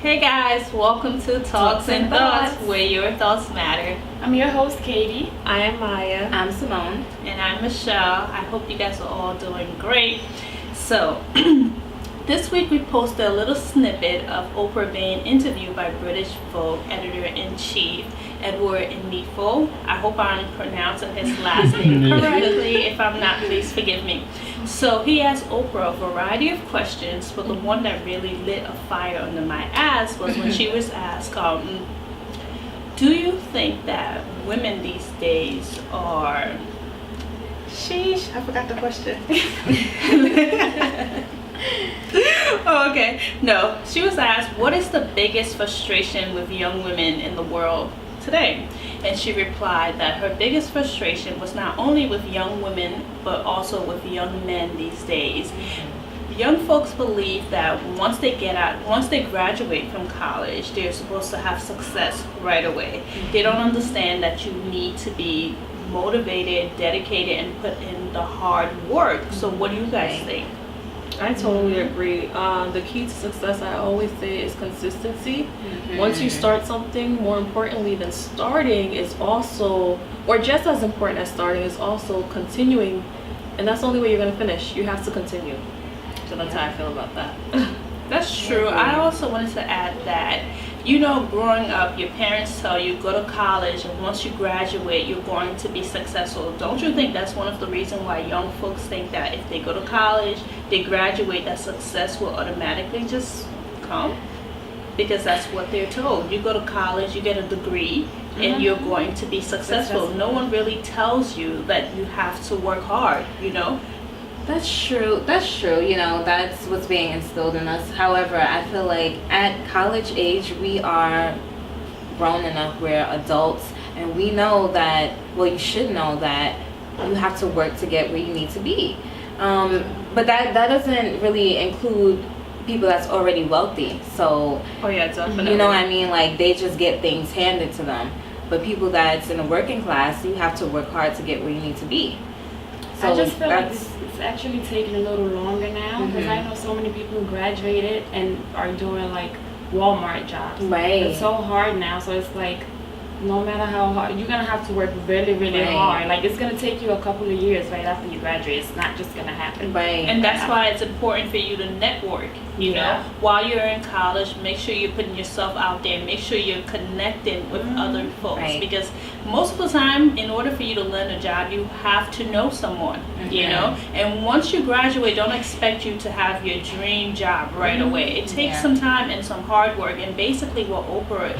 Hey guys, welcome to Talks and Thoughts, where your thoughts matter. I'm your host, Katie. I am Maya. I'm Simone. And I'm Michelle. I hope you guys are all doing great. So, this week we posted a little snippet of Oprah being interviewed by British Vogue editor-in-chief Edward Enifo. I hope I'm pronouncing his last name correctly. If I'm not, please forgive me. So he asked Oprah a variety of questions, but the one that really lit a fire under my ass was when she was asked, do you think that women these days are... Sheesh, I forgot the question. Oh, okay. No, she was asked, what is the biggest frustration with young women in the world today? And she replied that her biggest frustration was not only with young women, but also with young men these days. Young folks believe that once they graduate from college, they're supposed to have success right away. They don't understand that you need to be motivated, dedicated, and put in the hard work. So what do you guys think? I totally agree. The key to success, I always say, is consistency. Once you start something, more importantly than starting is also, or just as important as starting, is also continuing. And that's the only way you're going to finish. You have to continue. So that's how I feel about that. That's true. I also wanted to add that, you know, growing up, your parents tell you go to college, and once you graduate, you're going to be successful. Don't you think that's one of the reasons why young folks think that if they go to college, they graduate, that success will automatically just come? Because that's what they're told. You go to college, you get a degree, and you're going to be successful. No one really tells you that you have to work hard, you know? That's true. You know, that's what's being instilled in us. However, I feel like at college age, we are grown enough, we're adults, and we know that, well, you should know that you have to work to get where you need to be. But that doesn't really include people that's already wealthy. So, oh yeah, definitely. You know what I mean? Like, they just get things handed to them. But people that's in the working class, you have to work hard to get where you need to be. So I just feel like it's actually taking a little longer now, because I know so many people who graduated and are doing like Walmart jobs. Right. It's so hard now, so it's like no matter how hard, you're gonna have to work really, really hard. Like, it's gonna take you a couple of years right after you graduate. It's not just gonna happen. Right. And that's why it's important for you to network, you know? While you're in college, make sure you're putting yourself out there. Make sure you're connecting with other folks. Because most of the time, in order for you to land a job, you have to know someone, you know? And once you graduate, don't expect you to have your dream job right away. It takes some time and some hard work. And basically what Oprah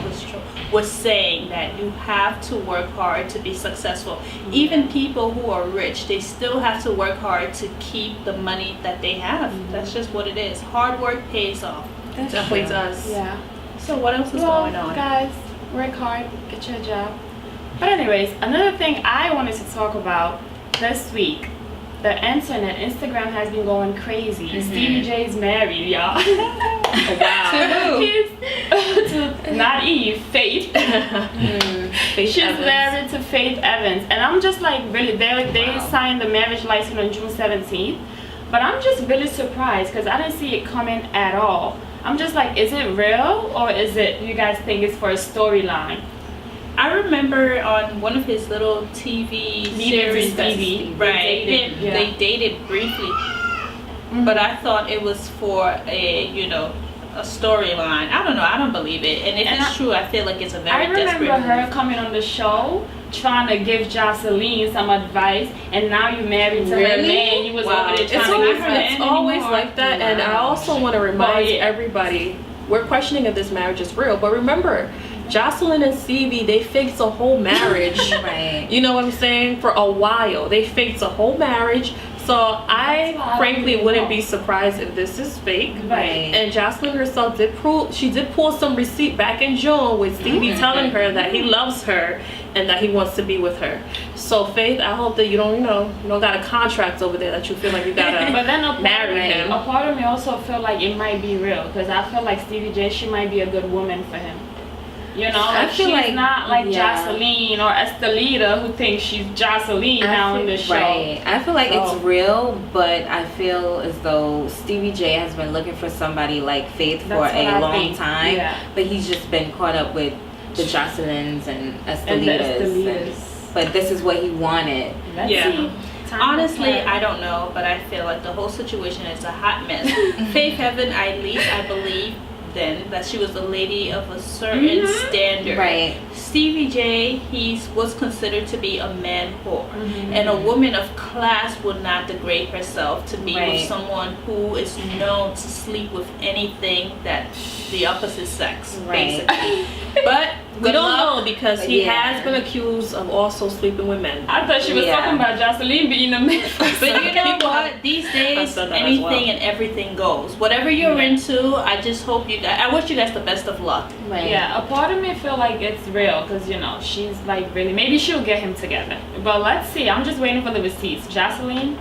was saying, that you have to work hard to be successful. Even people who are rich, they still have to work hard to keep the money that they have. That's just what it is. Hard work pays off. That's definitely does. Yeah. So what else is going on? Guys, work hard, get your job. But anyways, another thing I wanted to talk about this week, the internet, Instagram has been going crazy. Stevie J's married, y'all. Wow. To not Eve, Faith. She's married to Faith Evans, and I'm just like, really, they signed the marriage license on June 17th, but I'm just really surprised because I didn't see it coming at all. I'm just like, is it real, or is it, you guys think it's for a storyline? I remember on one of his little TV series, they dated briefly, but I thought it was for a storyline. I don't know. I don't believe it. And if it's true, I feel like it's a very desperate I remember her move. coming on the show trying to give Jocelyn some advice, and now you married to her man. You was over there trying to give her It's always like that. And I also want to remind everybody, we're questioning if this marriage is real, but remember, Jocelyn and Stevie, they faked a whole marriage. You know what I'm saying? For a while, they faked a whole marriage. So I frankly wouldn't be surprised if this is fake. And Jocelyn herself did pull some receipt back in June with Stevie telling her that he loves her and that he wants to be with her. So Faith, I hope that you don't got a contract over there that you feel like you gotta but then marry him. A part of me also feel like it might be real, because I feel like Stevie J, she might be a good woman for him. You know, like feel she's like, not like yeah. Jocelyn or Estelita who thinks she's Jocelyn now in the show. Right. I feel like it's real, but I feel as though Stevie J has been looking for somebody like Faith for a long time. Yeah. But he's just been caught up with the Jocelyn's and Estelitas. But this is what he wanted. Let's see. Honestly, I don't know, but I feel like the whole situation is a hot mess. Faith Heaven, at least I believe then that she was a lady of a certain standard. Right. Stevie J, he was considered to be a man whore. And a woman of class would not degrade herself to be with someone who is known to sleep with anything that the opposite sex, basically. But we don't know because he has been accused of also sleeping with men. I thought she was talking about Jocelyn being a man. But you know what? These days, anything and everything goes. Whatever you're into, I just hope you guys, I wish you guys the best of luck. Right. Yeah, a part of me feel like it's real because, you know, she's like really, maybe she'll get him together. But let's see. I'm just waiting for the receipts. Jocelyn,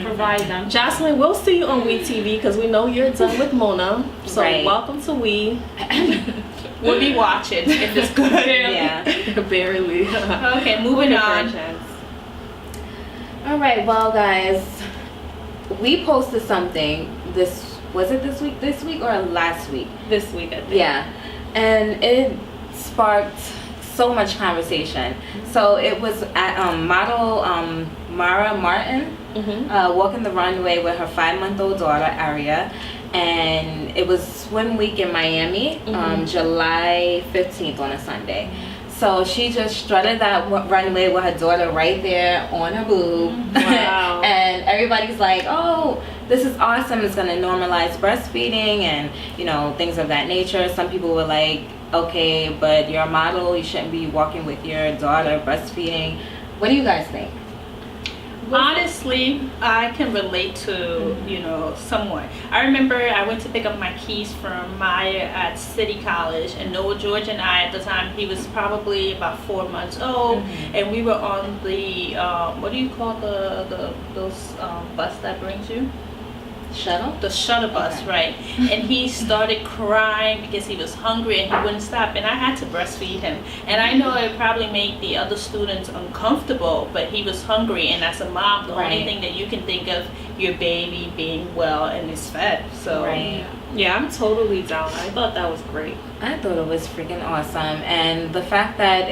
provide them. Jocelyn, we'll see you on WeTV because we know you're done with Mona. So welcome to We. We'll be watching if it's good. Yeah. Barely. Okay, moving on. All right, well, guys, we posted something was it this week or last week? This week, I think. Yeah, and it sparked so much conversation. So it was at model Mara Martin walking the runway with her 5-month-old daughter Aria, and it was swim week in Miami, July 15th on a Sunday. So she just strutted that runway with her daughter right there on her boob. Wow. And everybody's like, oh, this is awesome. It's going to normalize breastfeeding and, you know, things of that nature. Some people were like, okay, but you're a model. You shouldn't be walking with your daughter breastfeeding. What do you guys think? Honestly, I can relate to, you know, somewhat. I remember I went to pick up my keys from Maya at City College, and Noah George and I, at the time, he was probably about 4 months old, and we were on the, what do you call those bus that brings you? Shuttle? The shuttle bus, right. And he started crying because he was hungry and he wouldn't stop, and I had to breastfeed him. And I know it probably made the other students uncomfortable, but he was hungry, and as a mom, the only thing that you can think of your baby being well and is fed. So yeah, I'm totally down. I thought that was great. I thought it was freaking awesome, and the fact that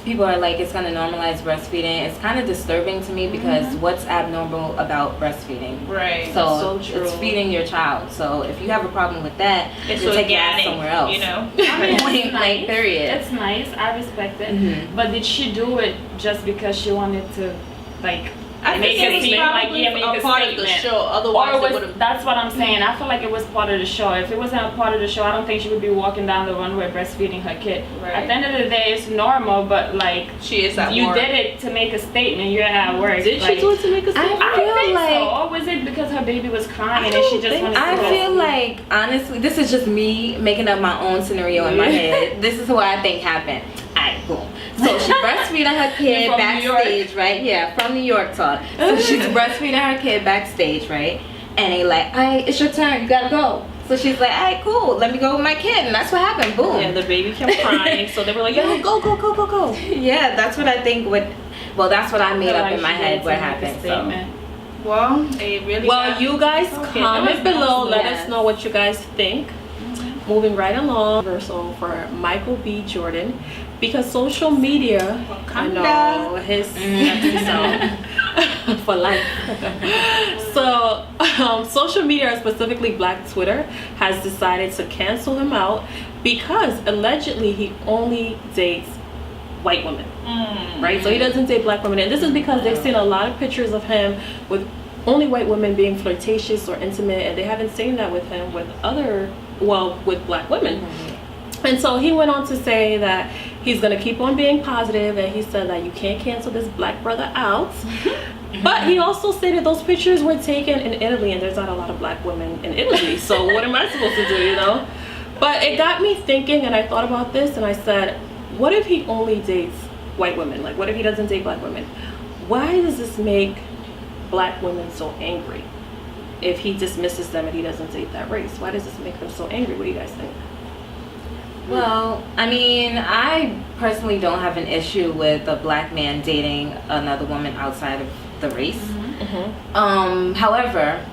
people are like it's going to normalize breastfeeding, it's kind of disturbing to me because what's abnormal about breastfeeding? Right. So it's feeding your child. So if you have a problem with that, it's you're taking organic, it somewhere else. You know. I mean, Point blank, period. It's nice. I respect it. But did she do it just because she wanted to, like? I think it was probably a part of the show. Otherwise, that's what I'm saying. I feel like it was part of the show. If it wasn't a part of the show, I don't think she would be walking down the runway breastfeeding her kid. Right. At the end of the day, it's normal, but like she is at you work. did it to make a statement. You're at work. Did she do it to make a statement? I feel like so. Or was it because her baby was crying and she just wanted to I feel like, honestly, this is just me making up my own scenario in my head. This is what I think happened. Alright, boom. So she's breastfeeding her kid backstage, right? Yeah, from New York talk. So she's breastfeeding her kid backstage, right? And they like, alright, it's your turn, you gotta go. So she's like, alright, cool, let me go with my kid. And that's what happened, boom. Yeah, the baby kept crying, so they were like, yo, go. Yeah, that's what I think that's what I made up in my head what happened. So. Well, it really you guys comment below, let us know what you guys think. Moving right along, reversal for Michael B. Jordan, because social media, I know his for life. So, social media, specifically Black Twitter, has decided to cancel him out because allegedly he only dates white women, right? So he doesn't date Black women, and this is because they've seen a lot of pictures of him with only white women being flirtatious or intimate, and they haven't seen that with him with with Black women. And so he went on to say that he's going to keep on being positive, and he said that you can't cancel this Black brother out. But he also stated those pictures were taken in Italy, and there's not a lot of Black women in Italy, so what am I supposed to do, you know? But it got me thinking, and I thought about this, and I said, what if he only dates white women? Like, what if he doesn't date Black women? Why does this make Black women so angry? If he dismisses them and he doesn't date that race, why does this make them so angry? What do you guys think? Well, I mean, I personally don't have an issue with a black man dating another woman outside of the race. However,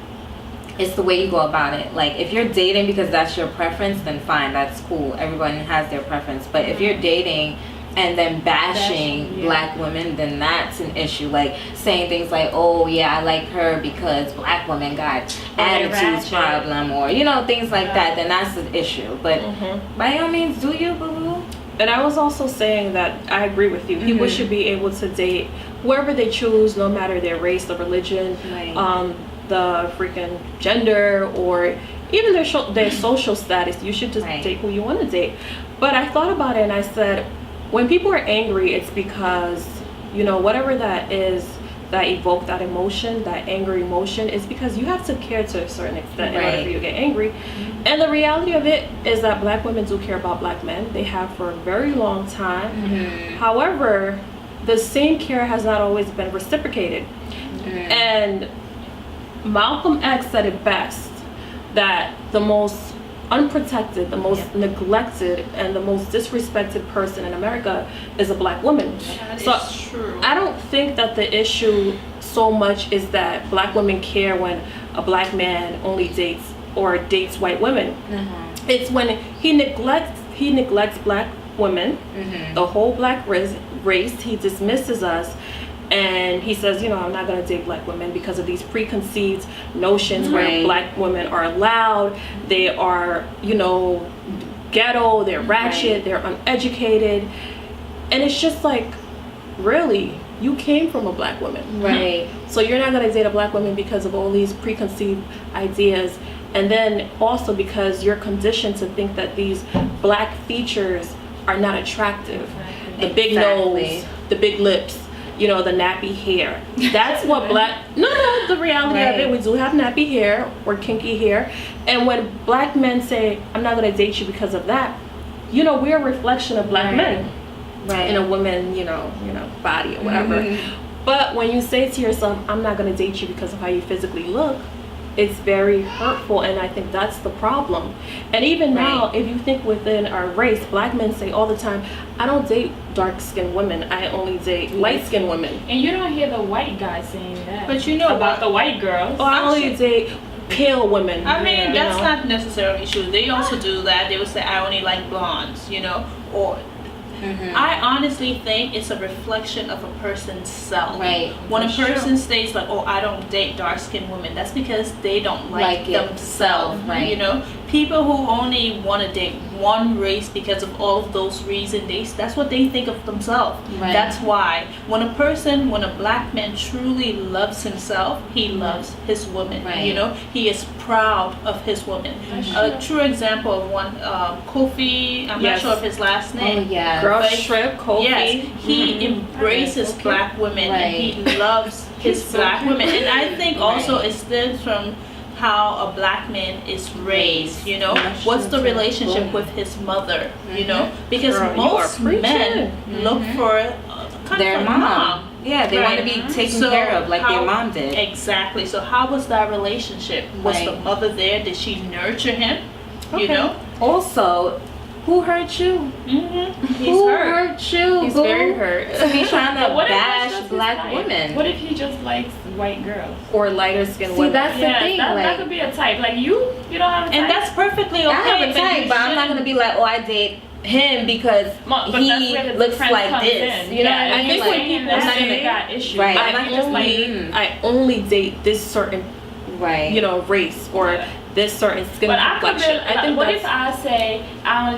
it's the way you go about it. Like, if you're dating because that's your preference, then fine, that's cool. Everyone has their preference. But if you're dating and then bashing black women, then that's an issue. Like saying things like, oh yeah, I like her because black women got attitude problem, or you know, things like that, then that's an issue. But by all means, do you, boo-boo? And I was also saying that I agree with you. People should be able to date whoever they choose, no matter their race, the religion, the freaking gender, or even their social status. You should just date who you want to date. But I thought about it and I said, when people are angry, it's because, you know, whatever that is that evoke that emotion, that angry emotion, is because you have to care to a certain extent in order for you to get angry. And the reality of it is that black women do care about black men. They have for a very long time. However, the same care has not always been reciprocated. And Malcolm X said it best, that the most unprotected, the most neglected, and the most disrespected person in America is a black woman. That so is true. I don't think that the issue so much is that black women care when a black man only dates or dates white women. It's when he neglects black women, the whole black race. He dismisses us. And he says, you know, I'm not going to date black women because of these preconceived notions where black women are loud, they are, you know, ghetto, they're ratchet, they're uneducated. And it's just like, really, you came from a black woman. So you're not going to date a black woman because of all these preconceived ideas. And then also because you're conditioned to think that these black features are not attractive. The big nose, the big lips, you know, the nappy hair. That's what black, the reality of it, we do have nappy hair or kinky hair. And when black men say, I'm not going to date you because of that, you know, we're a reflection of black men in a woman, you know, body or whatever. But when you say to yourself, I'm not going to date you because of how you physically look, it's very hurtful, and I think that's the problem. And even now, if you think within our race, black men say all the time, I don't date dark-skinned women, I only date light-skinned women. And you don't hear the white guys saying that. But you know about the white girls. Oh, I only date pale women. I mean, that's not necessarily true. They also do that. They would say, I only like blondes, you know, or I honestly think it's a reflection of a person's self. When a person states like, oh, I don't date dark-skinned women, that's because they don't like themselves. You know, people who only want to date one race because of all of those reasons, that's what they think of themselves. That's why when a black man truly loves himself, he loves his woman. You know, he is proud of his woman. A true example of one, Kofi, I'm not sure of his last name. Girl Strip, Kofi. Yes, he embraces black women and he loves his black women. And I think also it stems from how a black man is raised, you know. What's the relationship with his mother, you know? Because most men look for their mom. Yeah, they want to be taken care of like their mom did. Exactly. So how was that relationship? Was the mother there? Did she nurture him? You know? Also, who hurt you? Who hurt you? He's very hurt. He's trying to bash black women. What if he just likes white girls or lighter skinned women? See, that's the thing. That could be a type. Like you don't have a type. And that's perfectly okay. I have a type, but I'm not gonna be like, oh, I date him because he looks like this. You know, I think when people say that issue, I only date this certain, you know, race or this certain skin complexion. I think. What if I say I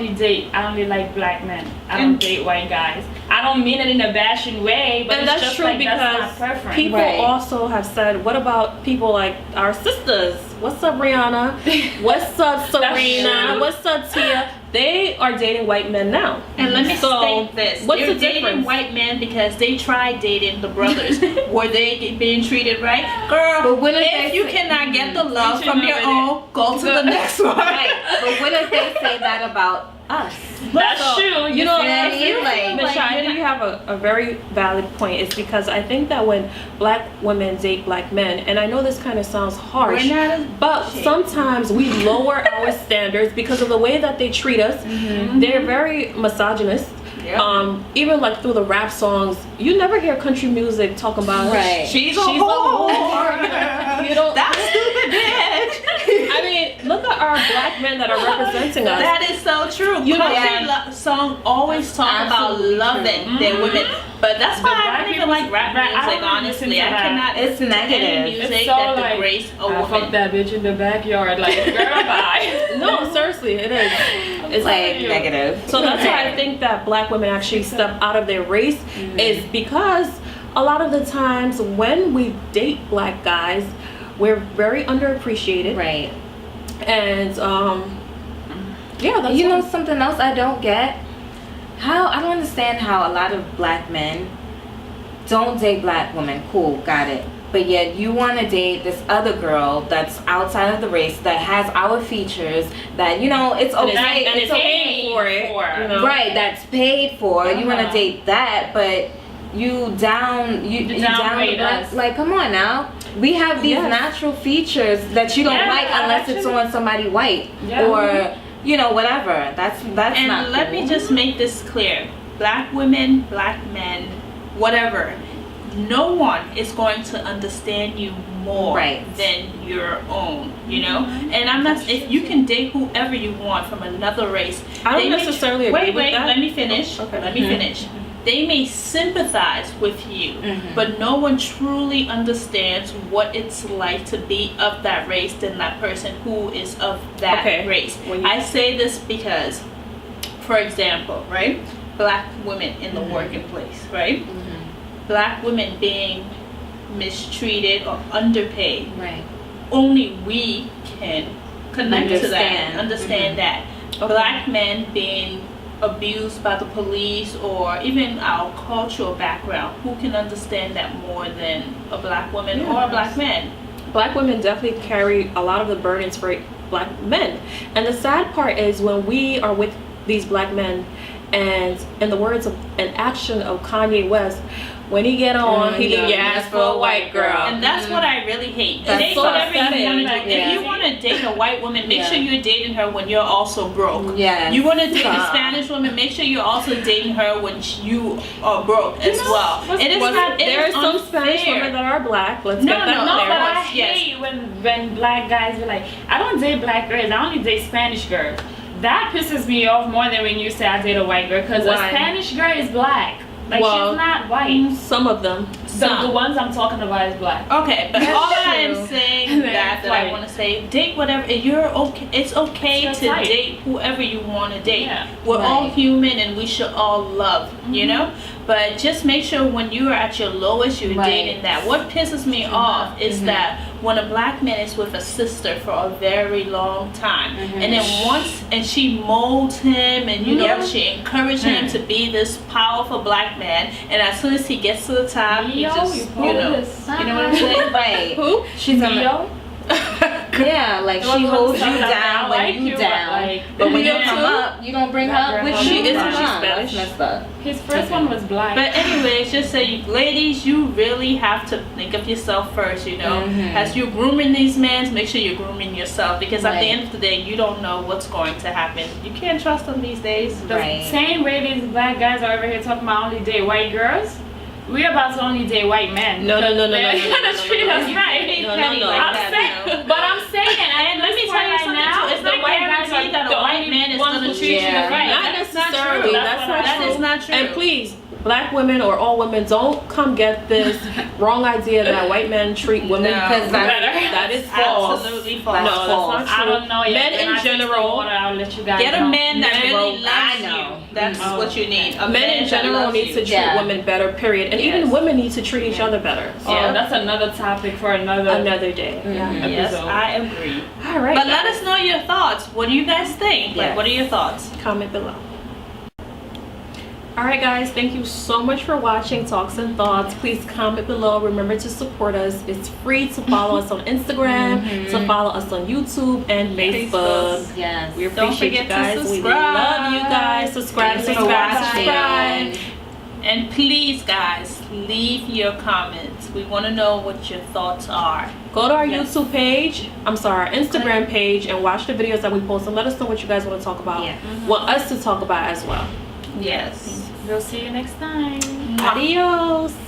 only like black men. I don't date white guys. I don't mean it in a bashing way, but and it's that's just true like because that's my preference. People also have said, what about people like our sisters? What's up, Rihanna? What's up, Serena? What's up, Tia? They are dating white men now. And let me state this. What's They're the dating difference? white men because they tried dating the brothers. Were they being treated right? Girl, but if you cannot get the love from your own, go to the next one. But what if they say that about us? That's true. You know, Michelle, I think you have a very valid point. It's because I think that when black women date black men, and I know this kind of sounds harsh, but sometimes we lower our standards because of the way that they treat treat us. They're very misogynist. Even like through the rap songs, you never hear country music talking about she's a whore. You don't. That stupid bitch. I mean, look at our black men that are representing us. That is so true. You know, country song always talk about loving their women, but that's why I don't even like rap music. Honestly, I cannot. It's negative. Any music it's so that degrades a woman. Fuck that bitch in the backyard, like girl, bye. No, seriously, it is. It's like negative. So that's why I think that black women actually step out of their race is because a lot of the times when we date black guys, we're very underappreciated. Right. And yeah, that's you know something else I don't get? I don't understand how a lot of black men don't date black women. Cool, got it. But yet you want to date this other girl that's outside of the race that has our features that, you know, it's okay. And it's paid for it. You know? Right, that's paid for. You want to date that, but you downgrade us. Like, come on now. We have these natural features that you don't like unless it's on somebody white or, you know, whatever. That's and not let me just make this clear. Black women, black men, whatever. No one is going to understand you more than your own, you know. And I'm not. If you can date whoever you want from another race, I don't necessarily agree with that. Let me finish. Okay. Let me finish. They may sympathize with you, but no one truly understands what it's like to be of that race than that person who is of that race. I say this because, for example, right, black women in the working place, right. Black women being mistreated or underpaid. Right. Only we can connect to that, understand that. Black men being abused by the police or even our cultural background, who can understand that more than a black woman or a black man? Black women definitely carry a lot of the burdens for black men. And the sad part is when we are with these black men, and in the words of an action of Kanye West, when he get on, he do ask for a white girl. And that's what I really hate. That's Date so whatever you upsetting. want to do. If you want to date a white woman, make sure you're dating her when you're also broke. Yes. You want to date a Spanish woman, make sure you're also dating her when you are broke as well. It is not. There are some Spanish women that are black. Let's get that No, clear. but I hate when black guys are like, I don't date black girls, I only date Spanish girls. That pisses me off more than when you say I date a white girl, because a Spanish girl is black. Like, she's not white. Some of them. The ones I'm talking about is black. Okay, but all I am saying that I want to say, date whatever. You're okay. It's okay to date whoever you want to date. Yeah. We're all human and we should all love, you know? But just make sure when you are at your lowest, you're dating that. What pisses me off is that when a black man is with a sister for a very long time, and then she molds him, and you know, she encouraged him to be this powerful black man, and as soon as he gets to the top, he just, you know what I'm saying? Right. Who? She's a yeah, like she holds you down when you down, but when you come up, you don't bring her up with you. Isn't she Spanish? Messed up. His first one was black. But anyways, just say, ladies, you really have to think of yourself first, you know. As you're grooming these men, make sure you're grooming yourself, because at the end of the day, you don't know what's going to happen. You can't trust them these days. The same way these black guys are over here talking about only date white girls. We're about to only date white men. No. They're gonna treat us right. But I'm saying, and let me tell you something too. It's not guaranteed that a white man is gonna treat you right. Not necessarily. That is not true. And please, black women or all women, don't come get this wrong idea that white men treat women because that is false. Absolutely false. No, that's not true. I don't know yet. Men in general, I'll let you guys get a man that really loves you. That's what you need. Men in general need to treat women better, period. And even women need to treat each other better. So that's another topic for another day. Yes, I agree. All right. But let us know your thoughts. What do you guys think? Like, what are your thoughts? Comment below. Alright guys, thank you so much for watching Talks and Thoughts. Please comment below. Remember to support us. It's free to follow us on Instagram, to follow us on YouTube and Facebook. Yes. We appreciate you guys. We love you guys. Subscribe. And please, guys, leave your comments. We want to know what your thoughts are. Go to our YouTube page, our Instagram page, and watch the videos that we post and let us know what you guys want to talk about. Yeah. Want us to talk about as well. Yes. We'll see you next time. Adios.